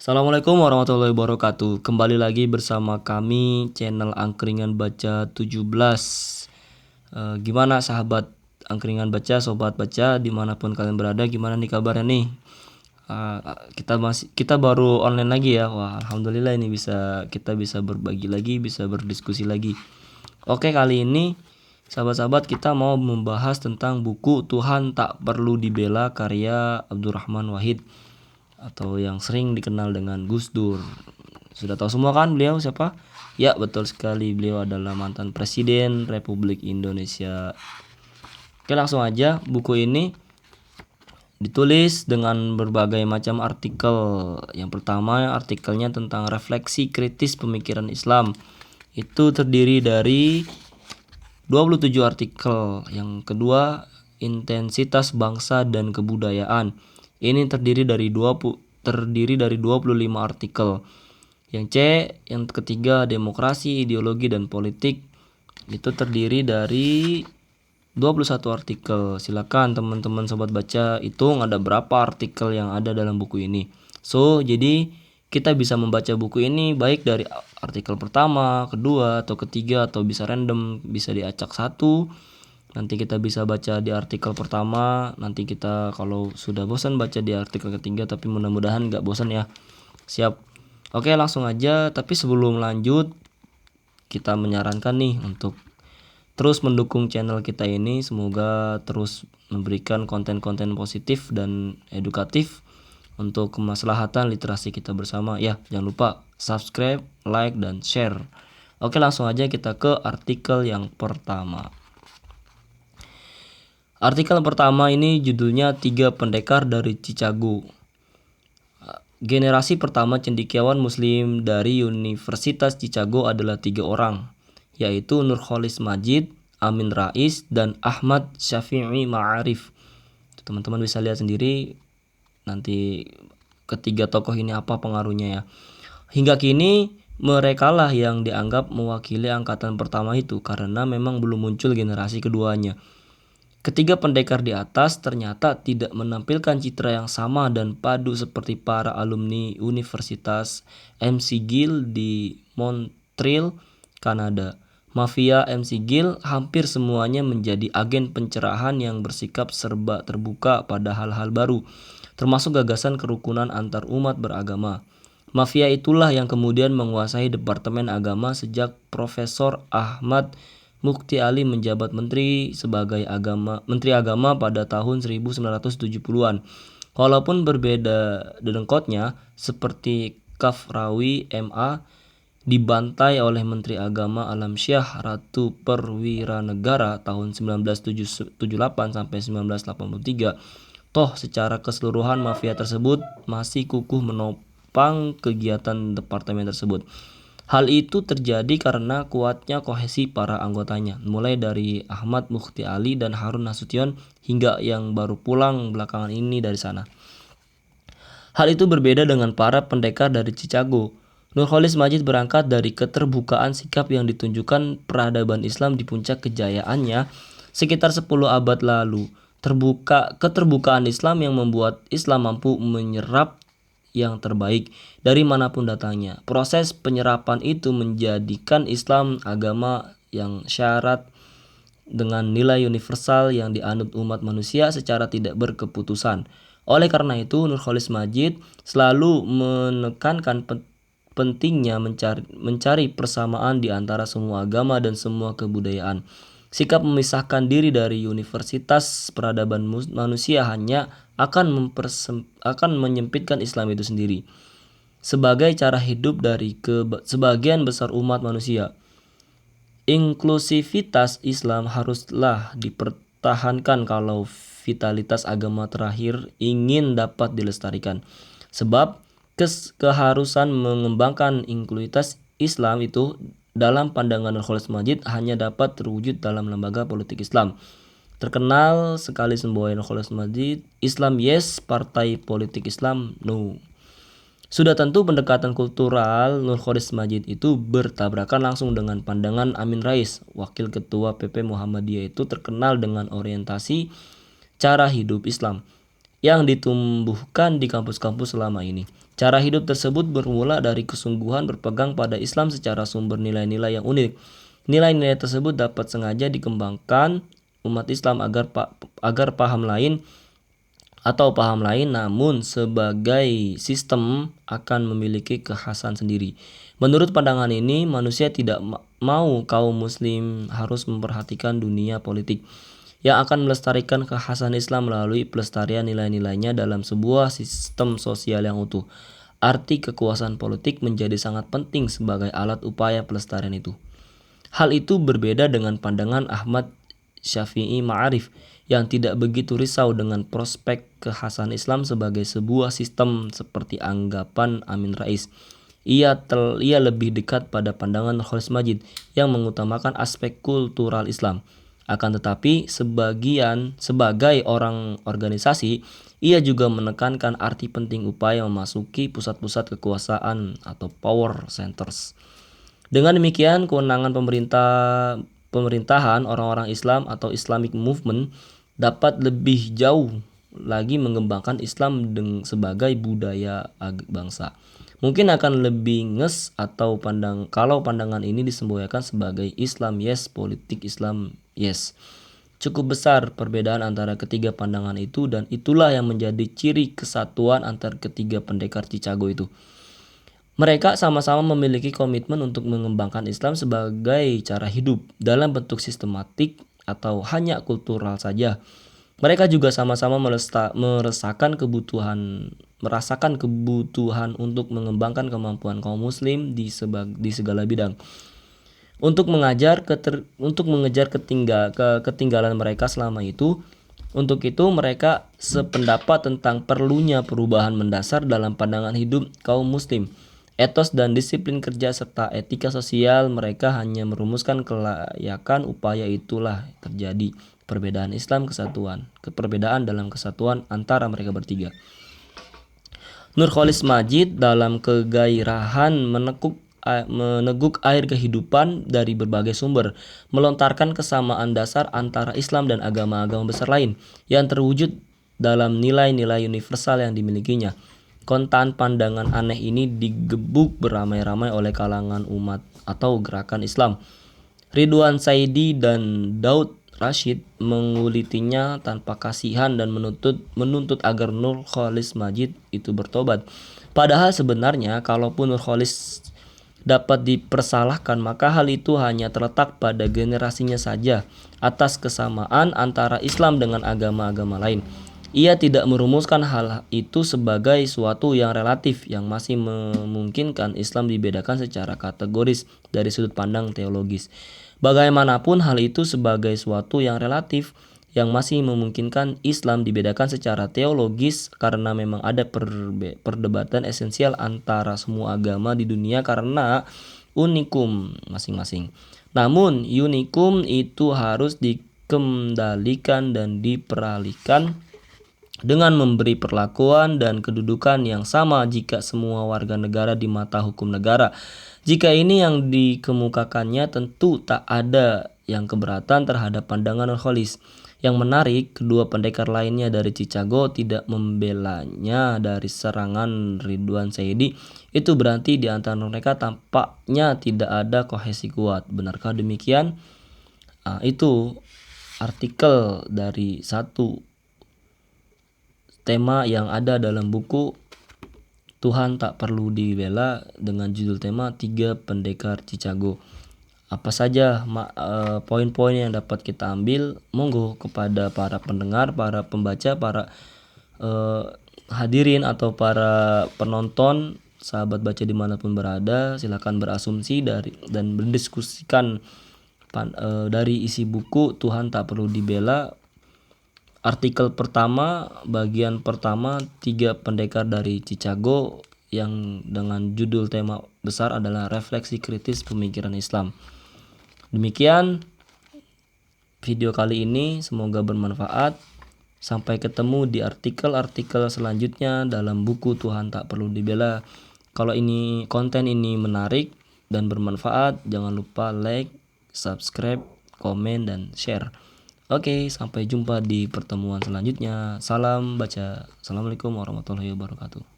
Assalamualaikum warahmatullahi wabarakatuh. Kembali lagi bersama kami channel Angkringan Baca 17. Gimana sahabat Angkringan Baca, sobat baca dimanapun kalian berada, gimana nih kabarnya nih? Kita baru online lagi ya. Wah, alhamdulillah ini kita bisa berbagi lagi, bisa berdiskusi lagi. Oke, kali ini sahabat-sahabat kita mau membahas tentang buku Tuhan Tak Perlu Dibela karya Abdurrahman Wahid atau yang sering dikenal dengan Gus Dur. Sudah tahu semua kan beliau siapa? Ya, betul sekali, beliau adalah mantan Presiden Republik Indonesia. Oke, langsung aja. Buku ini ditulis dengan berbagai macam artikel. Yang pertama, artikelnya tentang refleksi kritis pemikiran Islam. Itu terdiri dari 27 artikel. Yang kedua, intensitas bangsa dan kebudayaan. Ini terdiri dari 25 artikel. Yang C, yang ketiga, demokrasi, ideologi dan politik. Itu terdiri dari 21 artikel. Silakan teman-teman sobat baca hitung ada berapa artikel yang ada dalam buku ini. Jadi kita bisa membaca buku ini baik dari artikel pertama, kedua, atau ketiga, atau bisa random, bisa diacak satu. Nanti kita bisa baca di artikel pertama, nanti kita kalau sudah bosan baca di artikel ketiga, tapi mudah-mudahan gak bosan ya. Siap. Oke, langsung aja. Tapi sebelum lanjut, kita menyarankan nih untuk terus mendukung channel kita ini. Semoga terus memberikan konten-konten positif dan edukatif untuk kemaslahatan literasi kita bersama. Ya, jangan lupa subscribe, like, dan share. Oke, langsung aja kita ke artikel yang pertama. Artikel pertama ini judulnya 3 Pendekar dari Chicago. Generasi pertama cendekiawan muslim dari Universitas Chicago adalah 3 orang, yaitu Nurcholish Madjid, Amin Rais, dan Ahmad Syafi'i Ma'arif. Teman-teman bisa lihat sendiri nanti ketiga tokoh ini apa pengaruhnya ya. Hingga kini merekalah yang dianggap mewakili angkatan pertama itu karena memang belum muncul generasi keduanya. Ketiga pendekar di atas ternyata tidak menampilkan citra yang sama dan padu seperti para alumni Universitas McGill di Montreal, Kanada. Mafia McGill hampir semuanya menjadi agen pencerahan yang bersikap serba terbuka pada hal-hal baru, termasuk gagasan kerukunan antar umat beragama. Mafia itulah yang kemudian menguasai Departemen Agama sejak Profesor Ahmad Mukti Ali menjabat menteri agama pada tahun 1970-an. Walaupun berbeda dedengkotnya, seperti Kafrawi MA dibantai oleh Menteri Agama Alamsyah Ratu Perwiranegara tahun 1978 sampai 1983. Toh secara keseluruhan mafia tersebut masih kukuh menopang kegiatan departemen tersebut. Hal itu terjadi karena kuatnya kohesi para anggotanya, mulai dari Ahmad Mukti Ali dan Harun Nasution hingga yang baru pulang belakangan ini dari sana. Hal itu berbeda dengan para pendekar dari Chicago. Nurcholish Madjid berangkat dari keterbukaan sikap yang ditunjukkan peradaban Islam di puncak kejayaannya sekitar 10 abad lalu. Keterbukaan Islam yang membuat Islam mampu menyerap yang terbaik dari manapun datangnya. Proses penyerapan itu menjadikan Islam agama yang syarat dengan nilai universal yang dianut umat manusia secara tidak berkeputusan. Oleh karena itu, Nurcholish Madjid selalu menekankan pentingnya mencari persamaan di antara semua agama dan semua kebudayaan. Sikap memisahkan diri dari universitas peradaban manusia hanya akan menyempitkan Islam itu sendiri sebagai cara hidup dari sebagian besar umat manusia. Inklusivitas Islam haruslah dipertahankan kalau vitalitas agama terakhir ingin dapat dilestarikan. Sebab keharusan mengembangkan inklusivitas Islam itu dalam pandangan Nurcholish Madjid hanya dapat terwujud dalam lembaga politik Islam. Terkenal sekali semboyan Nurcholish Madjid, Islam yes, partai politik Islam no. Sudah tentu pendekatan kultural Nurcholish Madjid itu bertabrakan langsung dengan pandangan Amin Rais, wakil ketua PP Muhammadiyah itu terkenal dengan orientasi cara hidup Islam yang ditumbuhkan di kampus-kampus selama ini. Cara hidup tersebut bermula dari kesungguhan berpegang pada Islam secara sumber nilai-nilai yang unik. Nilai-nilai tersebut dapat sengaja dikembangkan umat Islam agar paham lain namun sebagai sistem akan memiliki kekhasan sendiri. Menurut pandangan ini, manusia tidak mau kaum muslim harus memperhatikan dunia politik yang akan melestarikan kekhasan Islam melalui pelestarian nilai-nilainya dalam sebuah sistem sosial yang utuh. Arti kekuasaan politik menjadi sangat penting sebagai alat upaya pelestarian itu. Hal itu berbeda dengan pandangan Ahmad Syafi'i Ma'arif yang tidak begitu risau dengan prospek kekhasan Islam sebagai sebuah sistem seperti anggapan Amin Rais. Ia lebih dekat pada pandangan Nurcholish Madjid yang mengutamakan aspek kultural Islam. Akan tetapi sebagai orang organisasi, ia juga menekankan arti penting upaya memasuki pusat-pusat kekuasaan atau power centers. Dengan demikian, kewenangan pemerintahan orang-orang Islam atau Islamic movement dapat lebih jauh lagi mengembangkan Islam sebagai budaya bangsa. Mungkin akan lebih kalau pandangan ini disemboyankan sebagai Islam yes, politik Islam yes. Cukup besar perbedaan antara ketiga pandangan itu dan itulah yang menjadi ciri kesatuan antar ketiga pendekar Chicago itu. Mereka sama-sama memiliki komitmen untuk mengembangkan Islam sebagai cara hidup dalam bentuk sistematik atau hanya kultural saja. Mereka juga sama-sama merasakan kebutuhan untuk mengembangkan kemampuan kaum muslim di segala bidang. Untuk mengejar ketinggalan mereka selama itu. Untuk itu mereka sependapat tentang perlunya perubahan mendasar dalam pandangan hidup kaum muslim. Etos dan disiplin kerja serta etika sosial mereka hanya merumuskan kelayakan upaya itulah terjadi perbedaan dalam kesatuan antara mereka bertiga. Nurcholish Madjid dalam kegairahan meneguk air kehidupan dari berbagai sumber, melontarkan kesamaan dasar antara Islam dan agama-agama besar lain yang terwujud dalam nilai-nilai universal yang dimilikinya. Kontan pandangan aneh ini digebuk beramai-ramai oleh kalangan umat atau gerakan Islam. Ridwan Saidi dan Daud Rashid mengulitinya tanpa kasihan dan menuntut agar Nurcholish Madjid itu bertobat. Padahal sebenarnya kalaupun Nurcholish dapat dipersalahkan, maka hal itu hanya terletak pada generasinya saja atas kesamaan antara Islam dengan agama-agama lain. Ia tidak merumuskan hal itu sebagai suatu yang relatif yang masih memungkinkan Islam dibedakan secara kategoris dari sudut pandang teologis. Bagaimanapun hal itu sebagai suatu yang relatif yang masih memungkinkan Islam dibedakan secara teologis karena memang ada perdebatan esensial antara semua agama di dunia karena unikum masing-masing. Namun unikum itu harus dikendalikan dan diperalihkan dengan memberi perlakuan dan kedudukan yang sama jika semua warga negara di mata hukum negara. Jika ini yang dikemukakannya, tentu tak ada yang keberatan terhadap pandangan Nurcholish. Yang menarik, kedua pendekar lainnya dari Chicago tidak membelanya dari serangan Ridwan Saidi. Itu berarti di antara mereka tampaknya tidak ada kohesi kuat. Benarkah demikian? Itu artikel dari satu tema yang ada dalam buku Tuhan Tak Perlu Dibela dengan judul tema 3 Pendekar Chicago. Apa saja poin-poin yang dapat kita ambil? Monggo kepada para pendengar, para pembaca, para hadirin atau para penonton, sahabat baca dimanapun berada, silakan berasumsi dan berdiskusikan dari isi buku Tuhan Tak Perlu Dibela. Artikel pertama, bagian pertama, 3 pendekar dari Chicago yang dengan judul tema besar adalah refleksi kritis pemikiran Islam. Demikian video kali ini, semoga bermanfaat. Sampai ketemu di artikel-artikel selanjutnya dalam buku Tuhan Tak Perlu Dibela. Kalau konten ini menarik dan bermanfaat, jangan lupa like, subscribe, komen, dan share. Oke, sampai jumpa di pertemuan selanjutnya. Salam baca. Assalamualaikum warahmatullahi wabarakatuh.